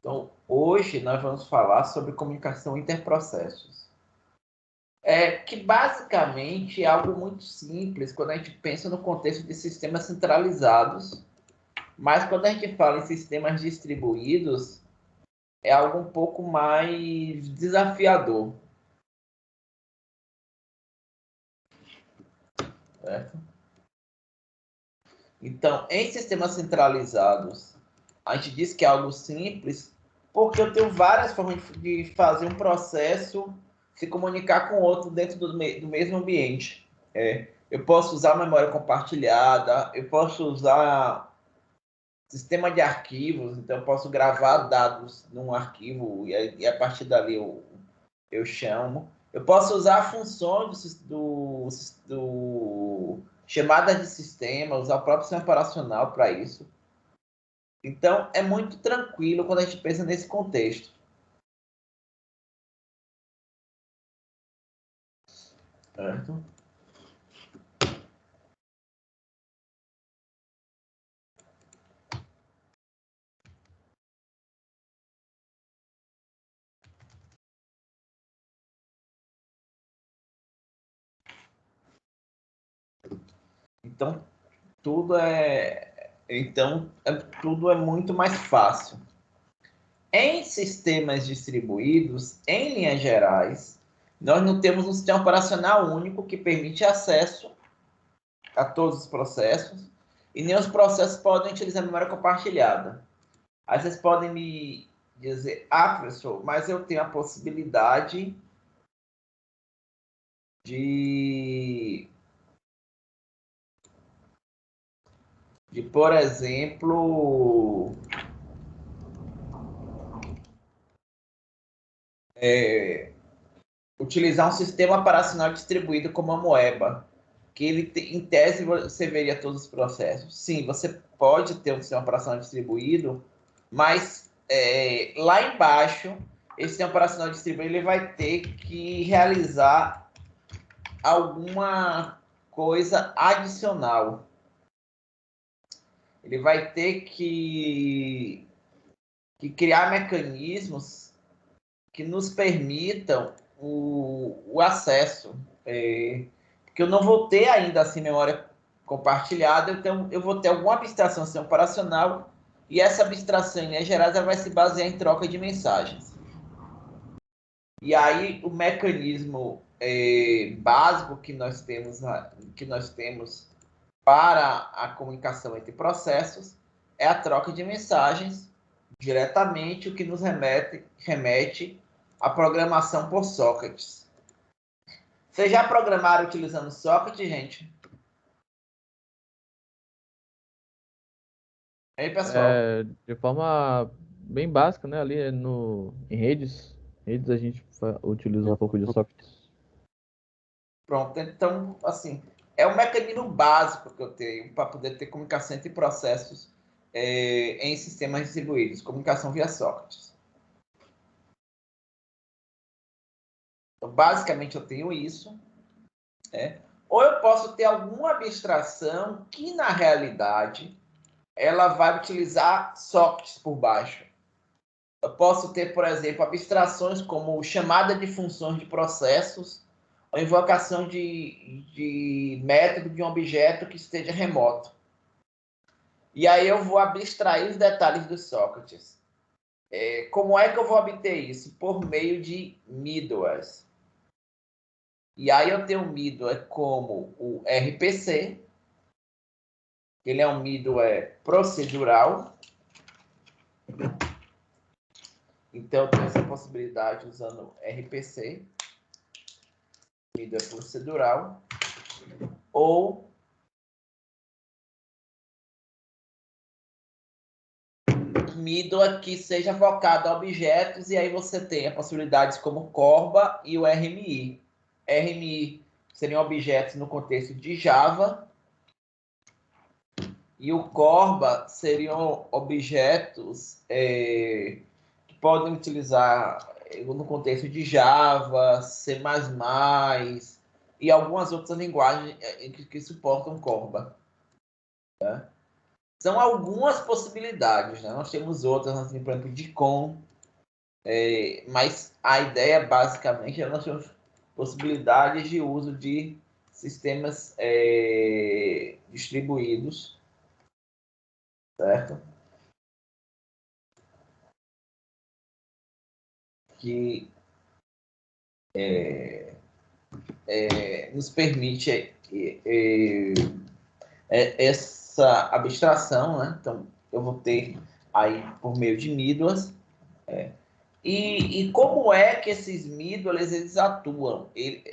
Então, hoje nós vamos falar sobre comunicação interprocessos. Que basicamente é algo muito simples quando a gente pensa no contexto de sistemas centralizados, mas quando a gente fala em sistemas distribuídos, é algo um pouco mais desafiador. Certo? Então, em sistemas centralizados, a gente diz que é algo simples, porque eu tenho várias formas de fazer um processo se comunicar com outro dentro do mesmo ambiente. Eu posso usar memória compartilhada, eu posso usar sistema de arquivos, então eu posso gravar dados num arquivo e a partir dali eu chamo. Eu posso usar funções do chamada de sistema, usar o próprio sistema operacional para isso. Então, é muito tranquilo quando a gente pensa nesse contexto. Certo? Então, tudo é muito mais fácil. Em sistemas distribuídos, em linhas gerais, nós não temos um sistema operacional único que permite acesso a todos os processos e nem os processos podem utilizar memória compartilhada. Aí vocês podem me dizer, professor, mas eu tenho a possibilidade de por exemplo, utilizar um sistema operacional distribuído como a Moeba, que ele, em tese, você veria todos os processos. Sim, você pode ter um sistema operacional distribuído, mas lá embaixo, esse sistema operacional distribuído ele vai ter que realizar alguma coisa adicional. Ele vai ter que criar mecanismos que nos permitam o acesso. Porque eu não vou ter ainda assim memória compartilhada, então eu vou ter alguma abstração assim, operacional e essa abstração em linhas gerais ela vai se basear em troca de mensagens. E aí o mecanismo básico que nós temos para a comunicação entre processos é a troca de mensagens diretamente, o que nos remete à programação por sockets. Vocês já programaram utilizando socket, gente? E aí, pessoal? De forma bem básica, né? Ali em redes a gente utiliza um pouco de sockets. Pronto, então, assim, é um mecanismo básico que eu tenho para poder ter comunicação entre processos em sistemas distribuídos, comunicação via sockets. Então, basicamente, eu tenho isso. Ou eu posso ter alguma abstração que, na realidade, ela vai utilizar sockets por baixo. Eu posso ter, por exemplo, abstrações como chamada de funções de processos ou invocação de método de um objeto que esteja remoto. E aí eu vou abstrair os detalhes dos sockets. Como é que eu vou obter isso? Por meio de middlewares. E aí eu tenho um middleware como o RPC. Ele é um middleware procedural. Então eu tenho essa possibilidade usando RPC, middleware procedural, ou middleware que seja focado a objetos, e aí você tem as possibilidades como Corba e o RMI. RMI seriam objetos no contexto de Java, e o Corba seriam objetos que podem utilizar no contexto de Java, C++, e algumas outras linguagens que suportam Corba. Tá? São algumas possibilidades, né? Nós temos outras, nós temos, por exemplo, DICOM, mas a ideia, basicamente, é nós temos possibilidades de uso de sistemas distribuídos, certo? Que nos permite essa abstração, né? Então, eu vou ter aí por meio de middles. E como é que esses middles eles atuam?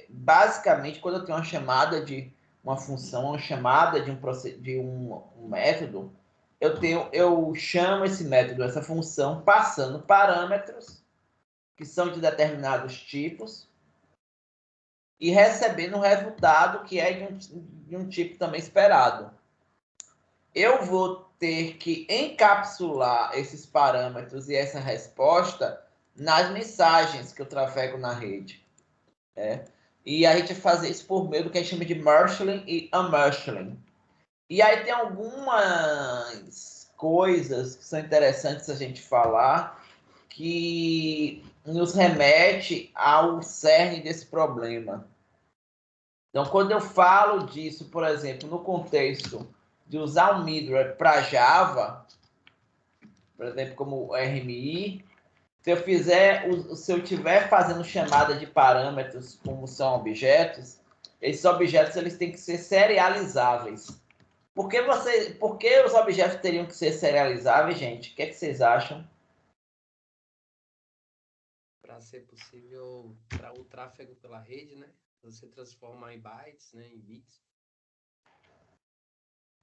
Basicamente, quando eu tenho uma chamada de uma função, uma chamada de um método, eu chamo esse método, essa função, passando parâmetros que são de determinados tipos e recebendo um resultado que é de um tipo também esperado. Eu vou ter que encapsular esses parâmetros e essa resposta nas mensagens que eu trafego na rede. Né? E a gente faz isso por meio do que a gente chama de marshalling e unmarshalling. E aí tem algumas coisas que são interessantes a gente falar que nos remete ao cerne desse problema. Então, quando eu falo disso, por exemplo, no contexto de usar um middleware para Java, por exemplo, como o RMI, se eu estiver fazendo chamada de parâmetros como são objetos, esses objetos eles têm que ser serializáveis. Por que os objetos teriam que ser serializáveis, gente? O que é que vocês acham? Para ser possível para o tráfego pela rede, né? Você transformar em bytes, né? Em bits.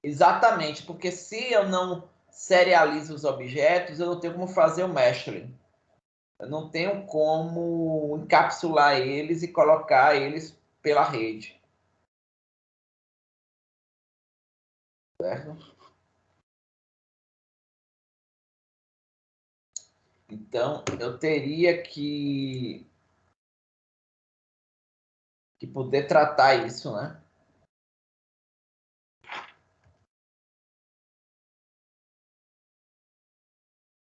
Exatamente, porque se eu não serializo os objetos, eu não tenho como fazer o mastering. Eu não tenho como encapsular eles e colocar eles pela rede. Certo? Então, eu teria que poder tratar isso, né?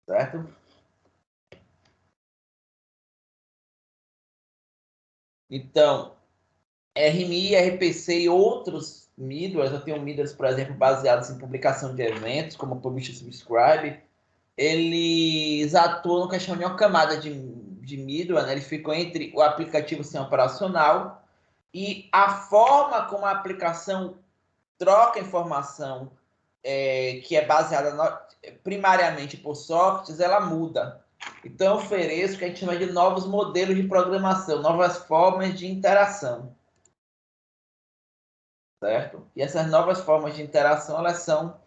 Certo? Então, RMI, RPC e outros middlers, eu tenho middlers, por exemplo, baseados em publicação de eventos, como Publish e Subscribe, eles atuam no que chama de uma camada de middleware, né? Eles ficam entre o aplicativo sem operacional e a forma como a aplicação troca informação que é baseada primariamente por sockets, ela muda. Então, eu ofereço o que a gente chama de novos modelos de programação, novas formas de interação. Certo? E essas novas formas de interação, elas são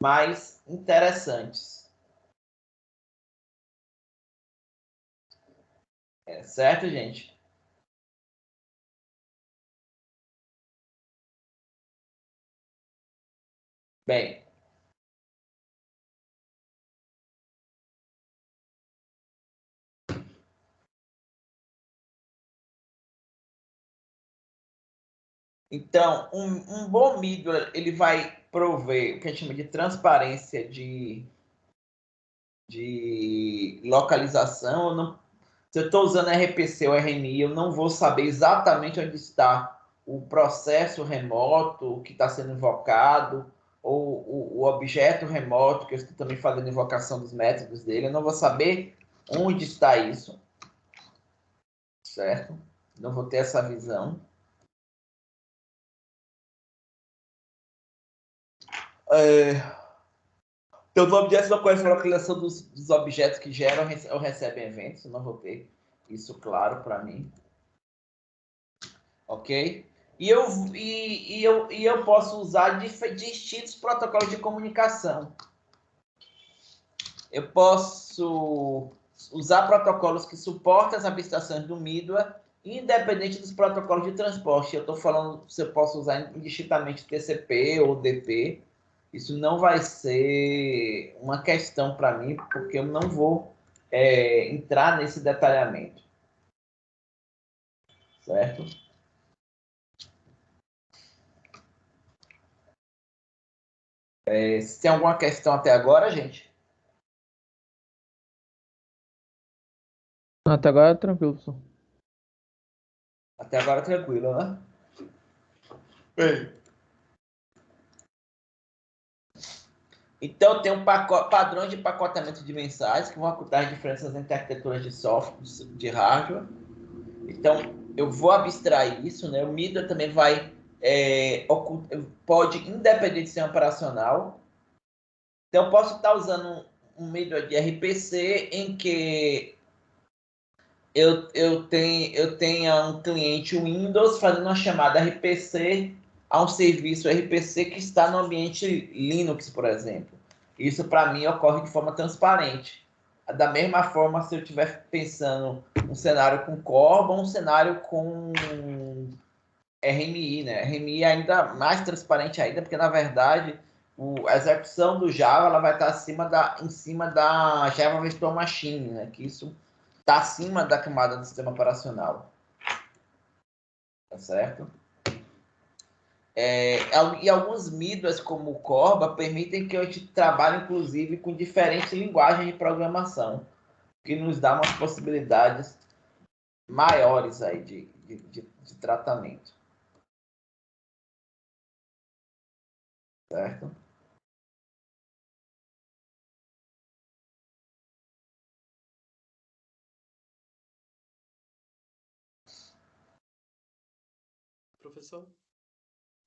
mais interessantes. Certo, gente? Bem, então, um bom middleware, ele vai prover o que a gente chama de transparência de localização. Se eu estou usando RPC ou RMI, eu não vou saber exatamente onde está o processo remoto que está sendo invocado, ou o objeto remoto, que eu estou também fazendo invocação dos métodos dele. Eu não vou saber onde está isso, certo? Não vou ter essa visão. Então, no objeto não conhece a localização dos objetos que geram ou recebem eventos. Eu não vou ter isso claro para mim. Ok? E eu posso usar distintos protocolos de comunicação. Eu posso usar protocolos que suportam as abstrações do middleware, independente dos protocolos de transporte. Eu estou falando se eu posso usar indistintamente TCP ou DP. Isso não vai ser uma questão para mim, porque eu não vou entrar nesse detalhamento. Certo? Se tem alguma questão até agora, gente? Até agora é tranquilo, professor. Até agora tranquilo, né? Bem. Então, tem padrões de pacotamento de mensagens que vão ocultar as diferenças entre arquiteturas de software, de hardware. Então, eu vou abstrair isso, né? O Middle também vai pode, independente de ser operacional. Então, eu posso estar usando um Middle de RPC em que eu tenha um cliente Windows fazendo uma chamada RPC a um serviço RPC que está no ambiente Linux, por exemplo. Isso, para mim, ocorre de forma transparente. Da mesma forma, se eu estiver pensando um cenário com Corba, um cenário com RMI, né? RMI é ainda mais transparente ainda, porque, na verdade, a execução do Java ela vai estar em cima da Java Virtual Machine, né? Que isso está acima da camada do sistema operacional. Tá certo? E alguns middlewares, como o Corba, permitem que a gente trabalhe, inclusive, com diferentes linguagens de programação, que nos dá umas possibilidades maiores aí de tratamento. Certo? Professor,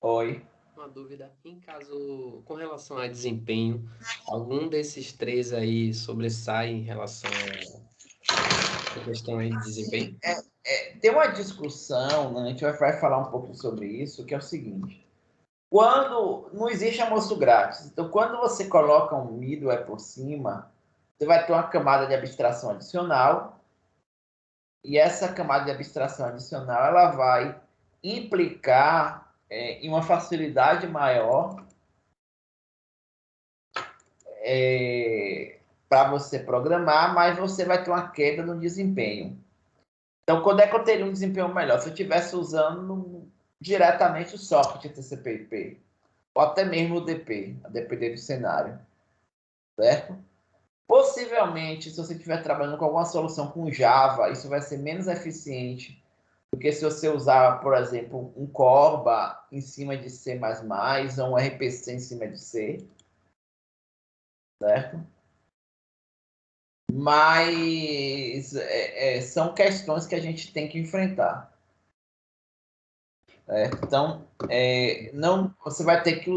Oi. uma dúvida. Em caso, com relação a desempenho, algum desses três aí sobressai em relação à questão aí de desempenho? Tem uma discussão, né? A gente vai falar um pouco sobre isso, que é o seguinte. Quando não existe almoço grátis, então quando você coloca um middleware por cima, você vai ter uma camada de abstração adicional, e essa camada de abstração adicional ela vai implicar em uma facilidade maior para você programar, mas você vai ter uma queda no desempenho. Então, quando é que eu teria um desempenho melhor? Se eu estivesse usando diretamente o socket TCP/IP, ou até mesmo o DP, a depender do cenário, certo? Possivelmente, se você estiver trabalhando com alguma solução com Java, isso vai ser menos eficiente do que se você usar, por exemplo, um Corba em cima de C++, ou um RPC em cima de C, certo? Mas são questões que a gente tem que enfrentar. Então, não, você vai ter que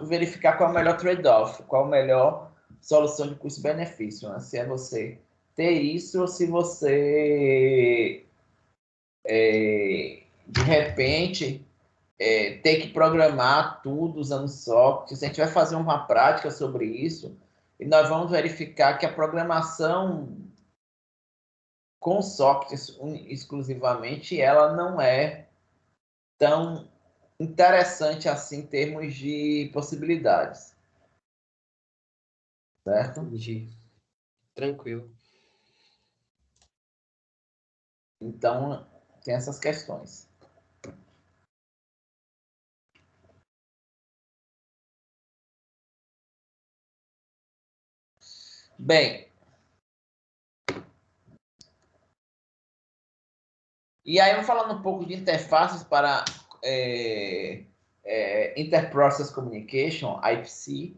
verificar qual é o melhor trade-off, qual é a melhor solução de custo-benefício, né? Se é você ter isso ou se você, de repente, ter que programar tudo usando socket. A gente vai fazer uma prática sobre isso e nós vamos verificar que a programação com sockets exclusivamente, ela não é tão interessante assim em termos de possibilidades, certo? Entendi. Tranquilo. Então, tem essas questões. Bem, e aí falando um pouco de interfaces para Interprocess Communication, IPC,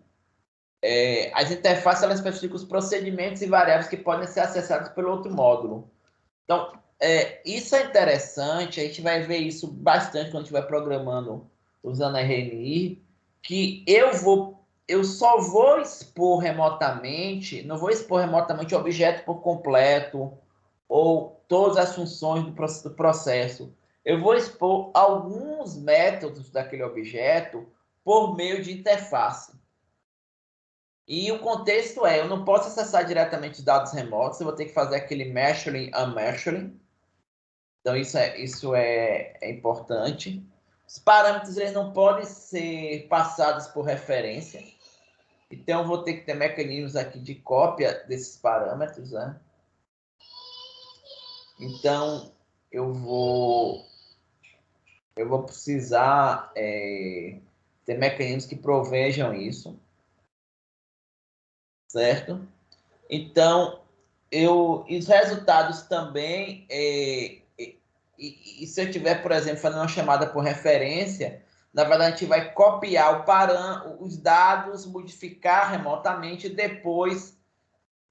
as interfaces elas especificam os procedimentos e variáveis que podem ser acessados pelo outro módulo. Então, isso é interessante, a gente vai ver isso bastante quando estiver programando usando a RMI, que eu só vou expor remotamente, não vou expor remotamente o objeto por completo ou todas as funções do processo. Eu vou expor alguns métodos daquele objeto por meio de interface. E o contexto eu não posso acessar diretamente os dados remotos, eu vou ter que fazer aquele mashing, unmashing. Então, isso é importante. Os parâmetros eles não podem ser passados por referência. Então, eu vou ter que ter mecanismos aqui de cópia desses parâmetros, né? Então, eu vou precisar ter mecanismos que provejam isso. certo? Então, os resultados também, e se eu tiver, por exemplo, fazendo uma chamada por referência, na verdade, a gente vai copiar os dados, modificar remotamente e depois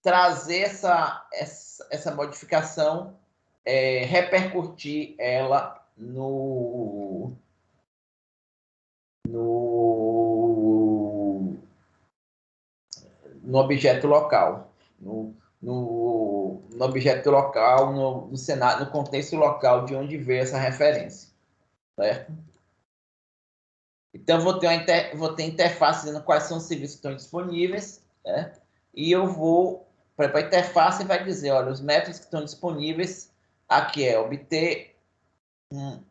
trazer essa modificação, repercutir ela no objeto local, no objeto local, no cenário, no contexto local de onde veio essa referência, certo? Então, vou ter interface dizendo quais são os serviços que estão disponíveis, né? E eu vou, para a interface, vai dizer, olha, os métodos que estão disponíveis, aqui é obter um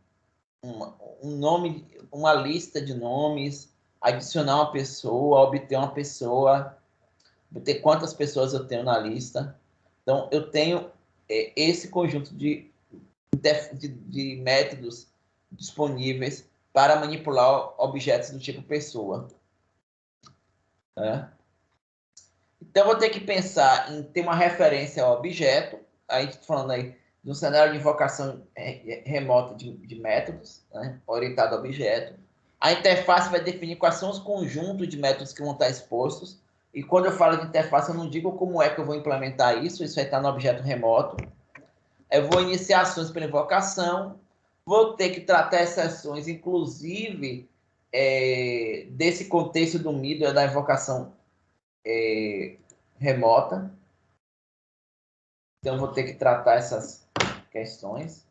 nome, uma lista de nomes, adicionar uma pessoa, obter uma pessoa, obter quantas pessoas eu tenho na lista. Então, eu tenho esse conjunto de métodos disponíveis para manipular objetos do tipo pessoa. Né? Então, eu vou ter que pensar em ter uma referência ao objeto. A gente está falando aí de um cenário de invocação remota de métodos, né? Orientado a objeto. A interface vai definir quais são os conjuntos de métodos que vão estar expostos. E quando eu falo de interface, eu não digo como é que eu vou implementar isso. Isso vai estar no objeto remoto. Eu vou iniciar ações pela invocação. Vou ter que tratar exceções, inclusive, desse contexto do middleware da invocação remota. Então, vou ter que tratar essas questões.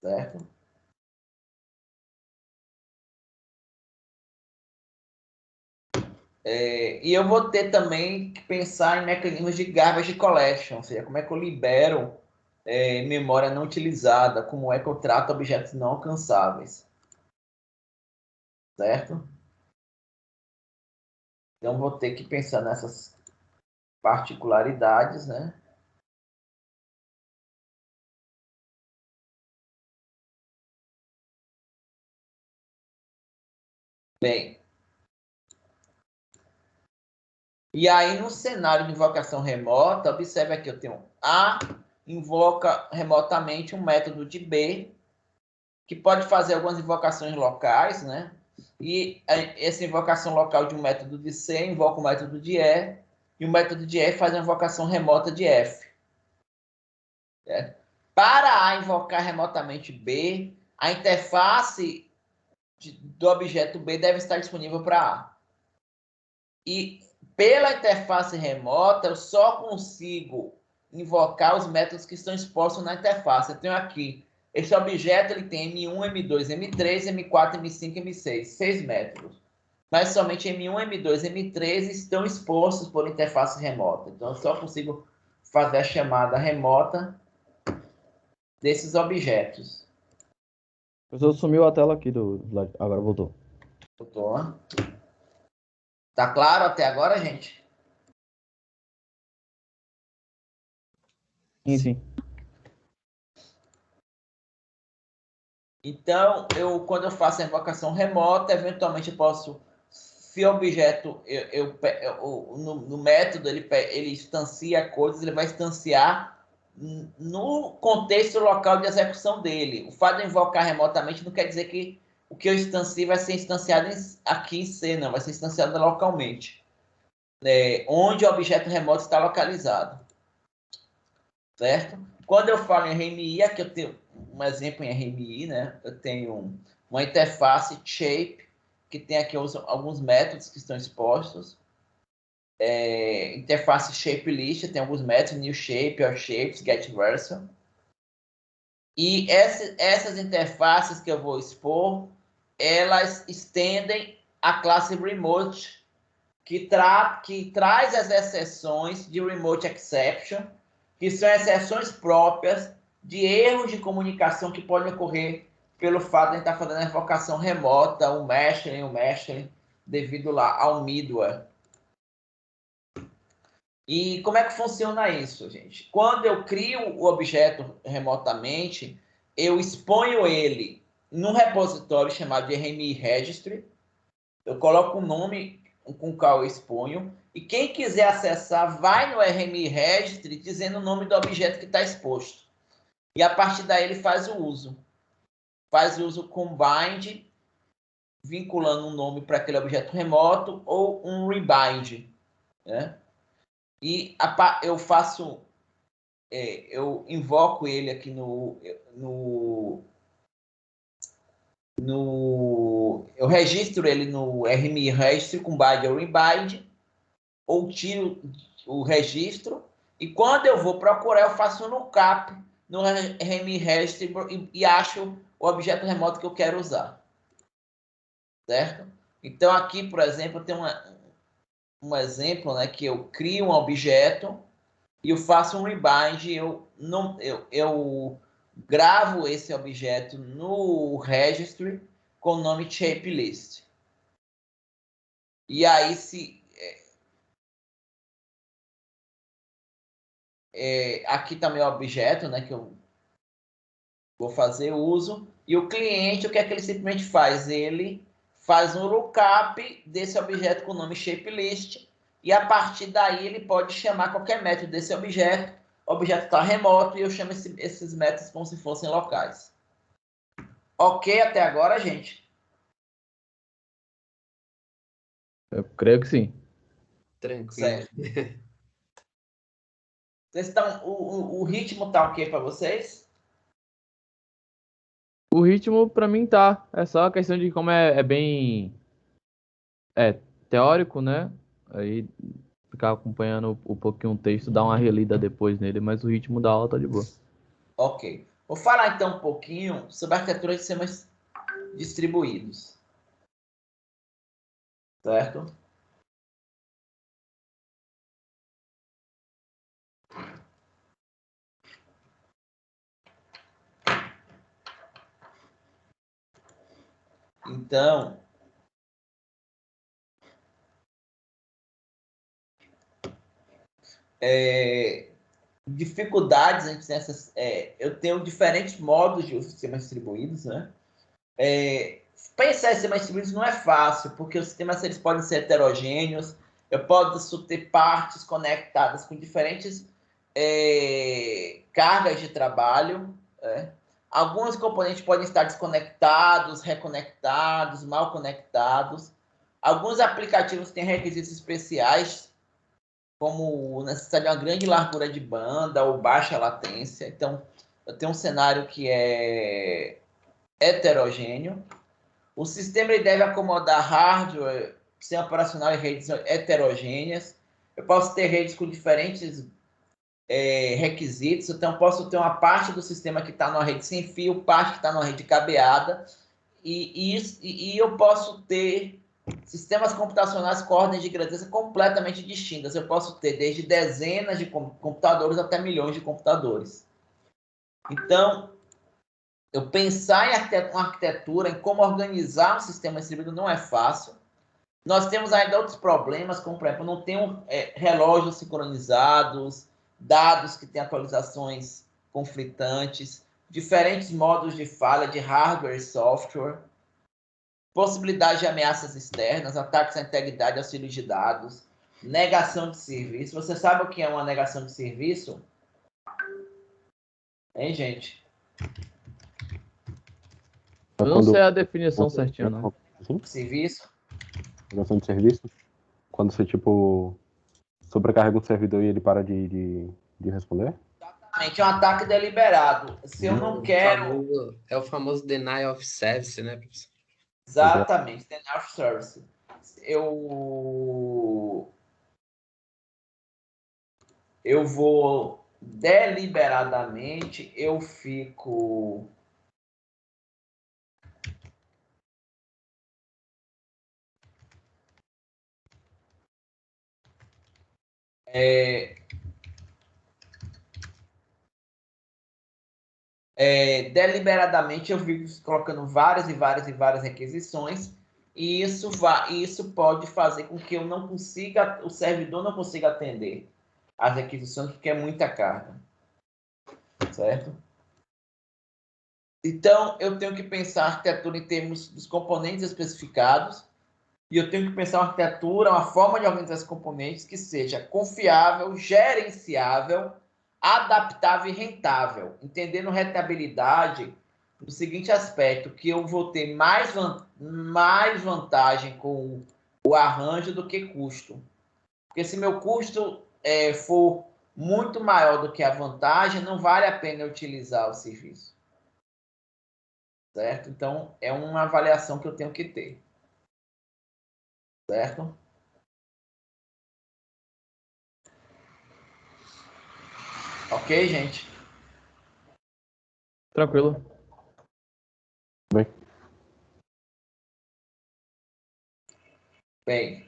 Certo? E eu vou ter também que pensar em mecanismos de garbage collection, ou seja, como é que eu libero memória não utilizada, como é que eu trato objetos não alcançáveis. Certo? Então, vou ter que pensar nessas particularidades, né? Bem, e aí no cenário de invocação remota, observe aqui, eu tenho A invoca remotamente um método de B, que pode fazer algumas invocações locais, né? E essa invocação local de um método de C invoca o método de E, e o método de E faz uma invocação remota de F. Certo? Para A invocar remotamente B, a interface do objeto B deve estar disponível para A. E pela interface remota, eu só consigo invocar os métodos que estão expostos na interface. Eu tenho aqui, esse objeto ele tem M1, M2, M3, M4, M5, M6, 6 métodos. Mas somente M1, M2, M3 estão expostos por interface remota. Então, eu só consigo fazer a chamada remota desses objetos. O professor sumiu a tela aqui do Vlad. Agora voltou. Voltou. Tá claro até agora, gente? Sim, sim. Então, quando eu faço a invocação remota, eventualmente eu posso, se o objeto, no método, ele instancia coisas, ele vai instanciar no contexto local de execução dele. O fato de invocar remotamente não quer dizer que o que eu instancio vai ser instanciado aqui em C, não, vai ser instanciado localmente, onde o objeto remoto está localizado. Certo? Quando eu falo em RMI, aqui eu tenho um exemplo em RMI, né? Eu tenho uma interface shape, que tem aqui alguns métodos que estão expostos. Interface shape list, tem alguns métodos, new shape, or shapes, get version. E essas interfaces que eu vou expor, elas estendem a classe remote, que traz as exceções de remote exception, que são exceções próprias de erros de comunicação que podem ocorrer pelo fato de a gente estar fazendo a invocação remota, o mashing, devido lá ao middleware. E como é que funciona isso, gente? Quando eu crio o objeto remotamente, eu exponho ele num repositório chamado de RMI Registry. Eu coloco um nome com o qual eu exponho, e quem quiser acessar vai no RMI Registry dizendo o nome do objeto que está exposto. E a partir daí ele faz o uso. Faz o uso com bind, vinculando um nome para aquele objeto remoto, ou um rebind, né? E eu faço, eu invoco ele aqui eu registro ele no RMI Registry com bind ou rebind, ou tiro o registro, e quando eu vou procurar, eu faço um lookup no RMI Registry e acho o objeto remoto que eu quero usar. Certo? Então, aqui, por exemplo, tem um exemplo, né, que eu crio um objeto e eu faço um rebind, eu gravo esse objeto no registry com o nome shapelist. E aí, aqui está meu objeto, né, que eu vou fazer uso, e o cliente, o que é que ele simplesmente faz? Ele faz um lookup desse objeto com o nome shapelist, e a partir daí ele pode chamar qualquer método desse objeto. O objeto está remoto e eu chamo esses métodos como se fossem locais. Ok até agora, gente? Eu creio que sim. Tranquilo. Certo. Vocês estão, o ritmo tá ok para vocês? O ritmo para mim tá. É só a questão de como é bem teórico, né? Aí ficar acompanhando um pouquinho o texto, dar uma relida depois nele, mas o ritmo da aula tá de boa. Ok. Vou falar então um pouquinho sobre a arquitetura de sistemas distribuídos. Certo? Então, dificuldades nessas. Eu tenho diferentes modos de sistemas distribuídos, né? Pensar em sistemas distribuídos não é fácil, porque os sistemas eles podem ser heterogêneos, eu posso ter partes conectadas com diferentes cargas de trabalho. Alguns componentes podem estar desconectados, reconectados, mal conectados. Alguns aplicativos têm requisitos especiais, como necessitar de uma grande largura de banda ou baixa latência. Então, eu tenho um cenário que é heterogêneo. O sistema ele deve acomodar hardware, sistema operacional e redes heterogêneas. Eu posso ter redes com diferentes requisitos. Então, posso ter uma parte do sistema que está numa rede sem fio, parte que está numa rede cabeada. E eu posso ter sistemas computacionais com ordens de grandeza completamente distintas. Eu posso ter desde dezenas de computadores até milhões de computadores. Então, eu pensar em uma arquitetura, em como organizar um sistema distribuído não é fácil. Nós temos ainda outros problemas, como, por exemplo, não tem relógios sincronizados, dados que têm atualizações conflitantes, diferentes modos de falha de hardware e software, possibilidade de ameaças externas, ataques à integridade e auxílio de dados, negação de serviço. Você sabe o que é uma negação de serviço? Hein, gente? Eu não sei a definição certinha, não. Serviço? Negação de serviço? Quando você, tipo, sobrecarrega um servidor e ele para de responder? Exatamente, é um ataque deliberado. Se eu não quero... É o famoso denial of service, né, professor? Exatamente, denial of service. Eu vou deliberadamente, eu fico... deliberadamente eu fico colocando várias e várias e várias requisições, e isso pode fazer com que eu não consiga, o servidor não consiga atender as requisições, porque é muita carga. Certo? Então, eu tenho que pensar a arquitetura em termos dos componentes especificados, E eu tenho que pensar uma arquitetura, uma forma de organizar esses componentes que seja confiável, gerenciável, adaptável e rentável. Entendendo rentabilidade no seguinte aspecto, que eu vou ter mais vantagem com o arranjo do que custo. Porque se meu custo for muito maior do que a vantagem, não vale a pena eu utilizar o serviço. Certo? Então, é uma avaliação que eu tenho que ter. Certo? Ok, gente? Tranquilo. Bem, Bem.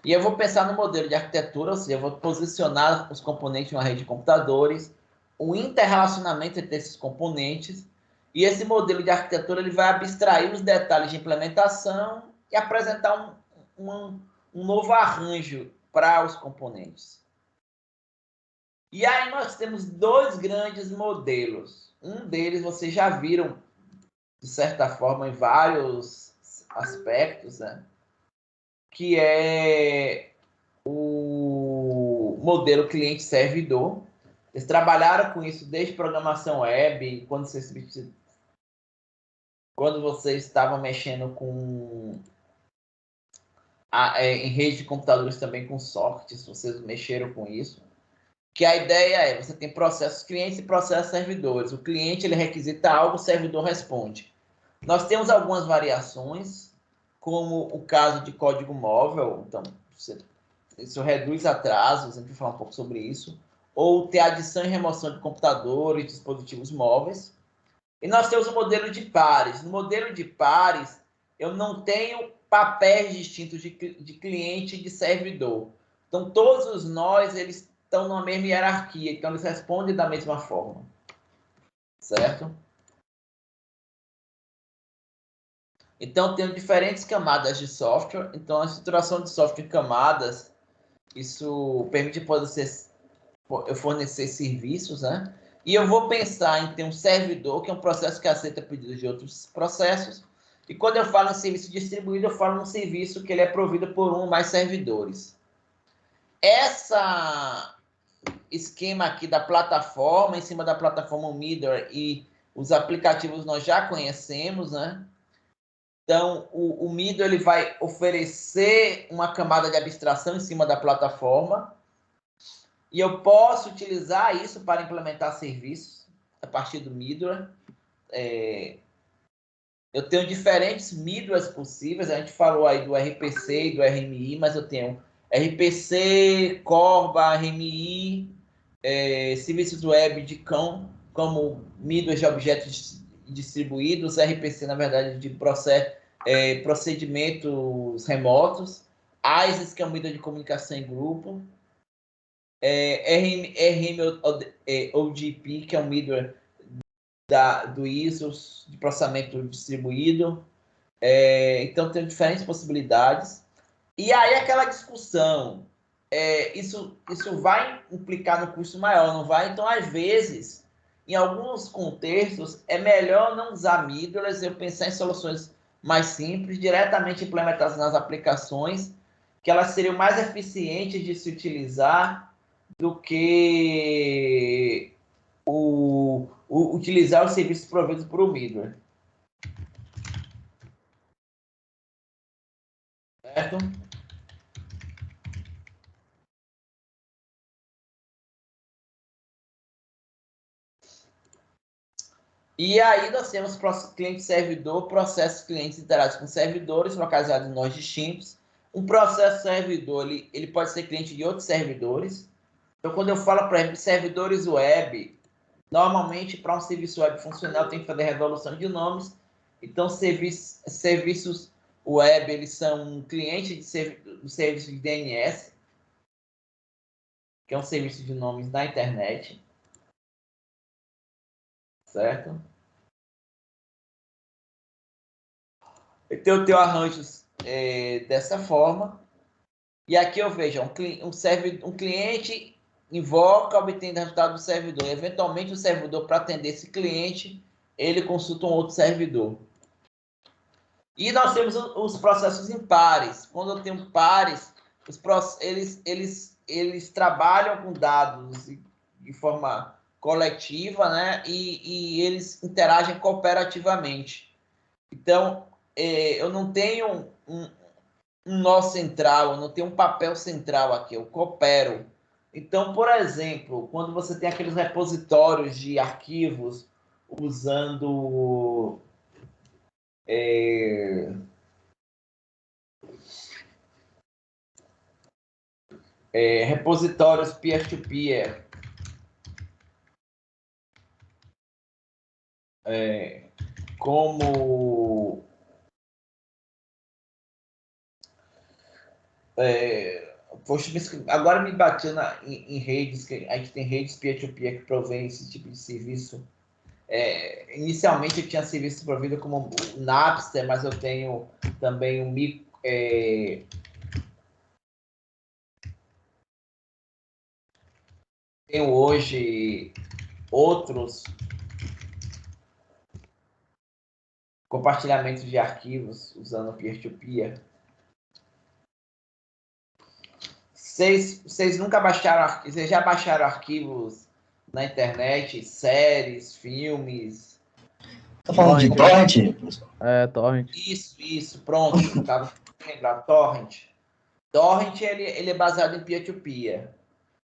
E eu vou pensar no modelo de arquitetura, ou seja, eu vou posicionar os componentes em uma rede de computadores, o interrelacionamento entre esses componentes, e esse modelo de arquitetura ele vai abstrair os detalhes de implementação e apresentar um novo arranjo para os componentes. E aí nós temos dois grandes modelos. Um deles vocês já viram, de certa forma, em vários aspectos, né? Que é o modelo cliente-servidor. Eles trabalharam com isso desde programação web, quando vocês estavam mexendo em rede de computadores também com softwares, vocês mexeram com isso. Que a ideia é, você tem processos clientes e processos servidores. O cliente ele requisita algo, o servidor responde. Nós temos algumas variações, como o caso de código móvel, então isso reduz atrasos, a gente vai falar um pouco sobre isso, ou ter adição e remoção de computadores, dispositivos móveis. E nós temos o modelo de pares. No modelo de pares, eu não tenho papéis distintos de cliente e de servidor. Então, todos os nós, eles estão na mesma hierarquia, então eles respondem da mesma forma. Certo? Então, tenho diferentes camadas de software. Então, a estruturação de software em camadas, isso permite eu fornecer serviços, né? E eu vou pensar em ter um servidor, que é um processo que aceita pedidos de outros processos. E quando eu falo em serviço distribuído, eu falo num serviço que ele é provido por um ou mais servidores. Essa esquema aqui da plataforma, em cima da plataforma Middleware e os aplicativos nós já conhecemos, né? Então, o Middleware ele vai oferecer uma camada de abstração em cima da plataforma e eu posso utilizar isso para implementar serviços a partir do Middleware. Eu tenho diferentes middlewares possíveis. A gente falou aí do RPC e do RMI, mas eu tenho RPC, Corba, RMI, serviços web de como middlewares de objetos distribuídos, RPC, na verdade, de procedimentos remotos, ISIS, que é um middleware de comunicação em grupo, OGP, que é um middleware do ISO, de processamento distribuído. Então, tem diferentes possibilidades. E aí, aquela discussão, isso vai implicar no custo maior, não vai? Então, às vezes, em alguns contextos, é melhor não usar middlewares, eu pensar em soluções mais simples, diretamente implementadas nas aplicações, que elas seriam mais eficientes de se utilizar do que utilizar os serviços providos por um middleware. Certo? E aí nós temos cliente-servidor, processos clientes interagem com servidores localizados em nós distintos. Um processo servidor, ele pode ser cliente de outros servidores. Então, quando eu falo, por exemplo, servidores web, normalmente, para um serviço web funcional, tem que fazer resolução de nomes. Então, serviços web, eles são um cliente do serviço de DNS, que é um serviço de nomes na internet. Certo? Então, eu tenho arranjos dessa forma. E aqui eu vejo um cliente invoca, obtém resultado do servidor. E, eventualmente, o servidor, para atender esse cliente, ele consulta um outro servidor. E nós temos os processos impares. Quando eu tenho pares, eles trabalham com dados de forma coletiva, né? E eles interagem cooperativamente. Então, eu não tenho um nó central, eu não tenho um papel central aqui, eu coopero. Então, por exemplo, quando você tem aqueles repositórios de arquivos usando repositórios peer-to-peer, como poxa, agora me bateu em redes, que a gente tem redes peer-to-peer que provém esse tipo de serviço. Inicialmente eu tinha serviço provido como o Napster, mas eu tenho também o tenho hoje outros compartilhamentos de arquivos usando peer-to-peer. Vocês nunca baixaram, vocês já baixaram arquivos na internet, séries, filmes? Tá falando de torrent? Torrent. Isso, pronto. Tava lembrando, torrent. Torrent, ele é baseado em peer-to-peer.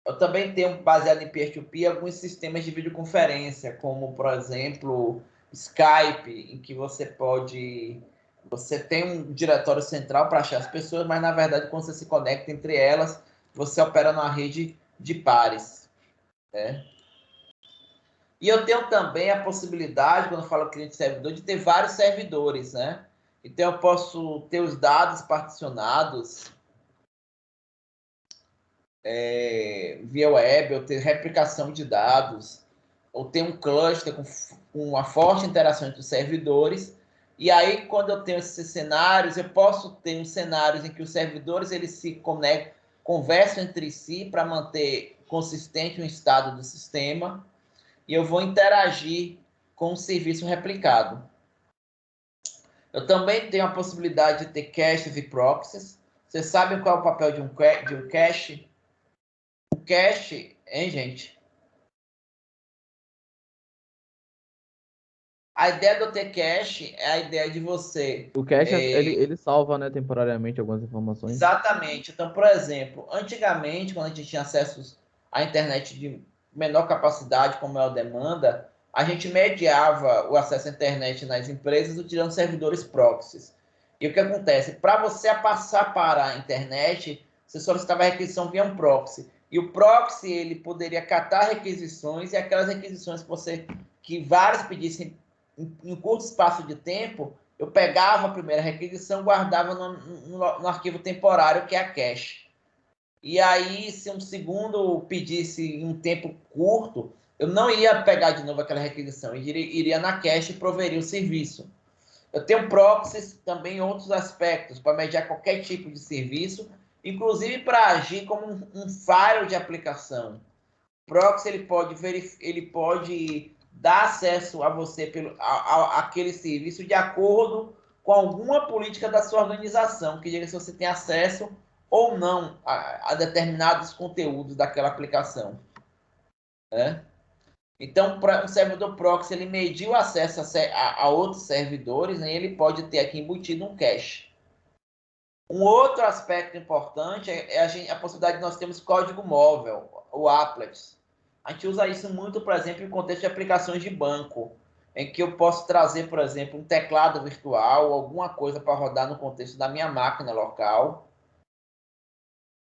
Eu também tenho baseado em peer-to-peer alguns sistemas de videoconferência, como, por exemplo, Skype, em que você tem um diretório central para achar as pessoas, mas, na verdade, quando você se conecta entre elas, você opera numa rede de pares. Né? E eu tenho também a possibilidade, quando eu falo cliente-servidor, de ter vários servidores, né? Então, eu posso ter os dados particionados via web, eu ter replicação de dados, ou ter um cluster com uma forte interação entre os servidores. E aí, quando eu tenho esses cenários, eu posso ter uns cenários em que os servidores eles se conectam, conversam entre si para manter consistente o estado do sistema, e eu vou interagir com o serviço replicado. Eu também tenho a possibilidade de ter caches e proxies. Vocês sabem qual é o papel de um cache? O cache, hein, gente? A ideia de eu ter cache é a ideia de você... O cache, ele salva, né, temporariamente algumas informações. Exatamente. Então, por exemplo, antigamente, quando a gente tinha acesso à internet de menor capacidade, como é a demanda, a gente mediava o acesso à internet nas empresas utilizando servidores proxies. E o que acontece? Para você passar para a internet, você solicitava a requisição via um proxy. E o proxy ele poderia catar requisições, e aquelas requisições que vários pedissem em curto espaço de tempo, eu pegava a primeira requisição, guardava no arquivo temporário, que é a cache. E aí, se um segundo pedisse em um tempo curto, eu não ia pegar de novo aquela requisição, eu iria na cache e proveria o serviço. Eu tenho proxies também em outros aspectos, para mediar qualquer tipo de serviço, inclusive para agir como um firewall de aplicação. Proxy ele pode dar acesso a você àquele serviço de acordo com alguma política da sua organização, que diga se você tem acesso ou não a determinados conteúdos daquela aplicação. Né? Então, para um servidor proxy, ele medir o acesso a outros servidores, né? Ele pode ter aqui embutido um cache. Um outro aspecto importante é a possibilidade de nós termos código móvel, o applets. A gente usa isso muito, por exemplo, em contexto de aplicações de banco, em que eu posso trazer, por exemplo, um teclado virtual, alguma coisa para rodar no contexto da minha máquina local.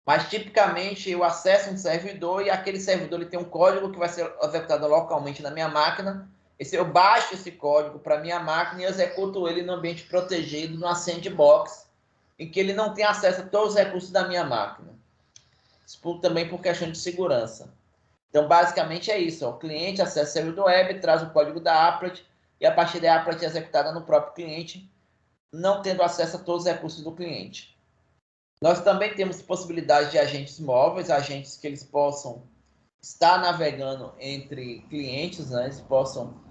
Mas, tipicamente, eu acesso um servidor e aquele servidor ele tem um código que vai ser executado localmente na minha máquina. Eu baixo esse código para a minha máquina e executo ele no ambiente protegido, numa sandbox, em que ele não tem acesso a todos os recursos da minha máquina. Isso também por questão de segurança. Então, basicamente é isso. O cliente acessa o servidor web, traz o código da applet e a partir da applet é executada no próprio cliente, não tendo acesso a todos os recursos do cliente. Nós também temos possibilidade de agentes móveis, agentes que eles possam estar navegando entre clientes, né? Eles possam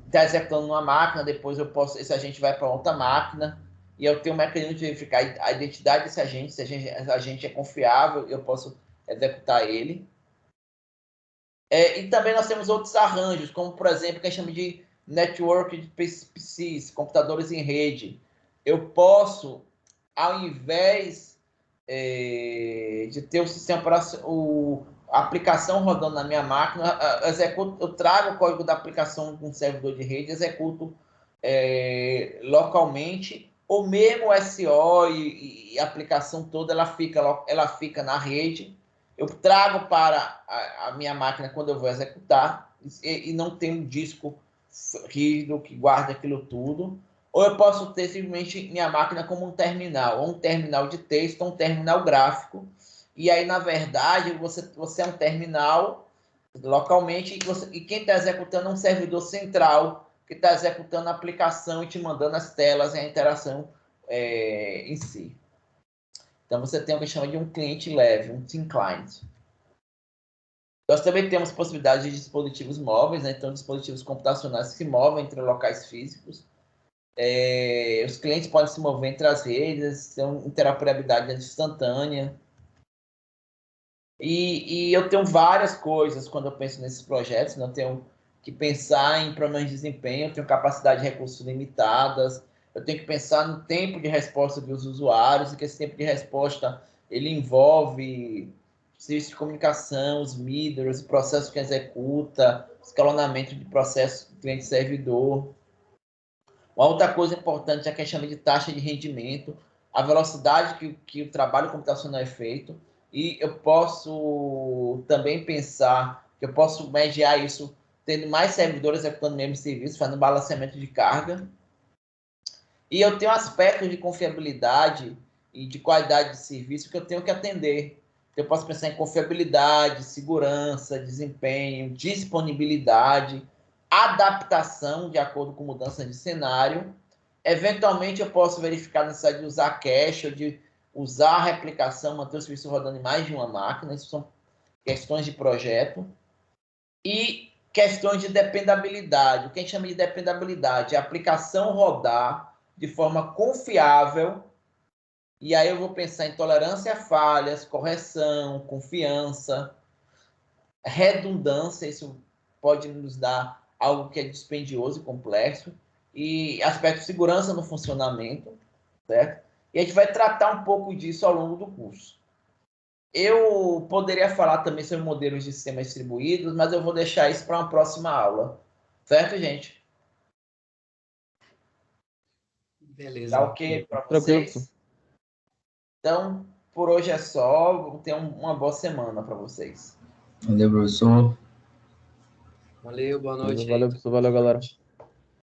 está executando numa máquina, depois esse agente vai para outra máquina, e eu tenho um mecanismo de verificar a identidade desse agente, se esse agente é confiável, eu posso executar ele. E também nós temos outros arranjos, como, por exemplo, que a gente chama de network de PCs, computadores em rede. Eu posso, ao invés de ter o sistema a aplicação rodando na minha máquina, eu trago o código da aplicação de um servidor de rede, executo localmente, ou mesmo o SO e a aplicação toda, ela fica na rede. Eu trago para a minha máquina quando eu vou executar, e não tem um disco rígido que guarda aquilo tudo. Ou eu posso ter simplesmente minha máquina como um terminal, ou um terminal de texto, ou um terminal gráfico. E aí, na verdade, você é um terminal localmente, e quem está executando é um servidor central, que está executando a aplicação e te mandando as telas e a interação em si. Então, você tem o que chama de um cliente leve, um team client. Nós também temos possibilidade de dispositivos móveis, né? Então, dispositivos computacionais que se movem entre locais físicos. Os clientes podem se mover entre as redes, ter uma interoperabilidade instantânea. E eu tenho várias coisas quando eu penso nesses projetos, né? Eu tenho que pensar em problemas de desempenho, eu tenho capacidade de recursos limitadas, eu tenho que pensar no tempo de resposta dos usuários, e que esse tempo de resposta ele envolve serviço de comunicação, os middles, o processo que executa, escalonamento de processo cliente-servidor. Uma outra coisa importante é a que chama de taxa de rendimento, a velocidade que o trabalho computacional é feito, e eu posso também pensar que eu posso mediar isso tendo mais servidores executando o mesmo serviço, fazendo balanceamento de carga. E eu tenho aspectos de confiabilidade e de qualidade de serviço que eu tenho que atender. Eu posso pensar em confiabilidade, segurança, desempenho, disponibilidade, adaptação de acordo com mudança de cenário. Eventualmente, eu posso verificar a necessidade de usar cache ou de usar a replicação, manter o serviço rodando em mais de uma máquina. Isso são questões de projeto. E questões de dependabilidade. O que a gente chama de dependabilidade é a aplicação rodar de forma confiável. E aí eu vou pensar em tolerância a falhas, correção, confiança, redundância. Isso pode nos dar algo que é dispendioso e complexo. E aspecto de segurança no funcionamento, certo? E a gente vai tratar um pouco disso ao longo do curso. Eu poderia falar também sobre modelos de sistemas distribuídos, mas eu vou deixar isso para uma próxima aula. Certo, gente? Beleza. Tá ok para Tranquilo, vocês? Então, por hoje é só. Tenham uma boa semana para vocês. Valeu, professor. Valeu, boa noite aí. Valeu, pessoal. Valeu, galera.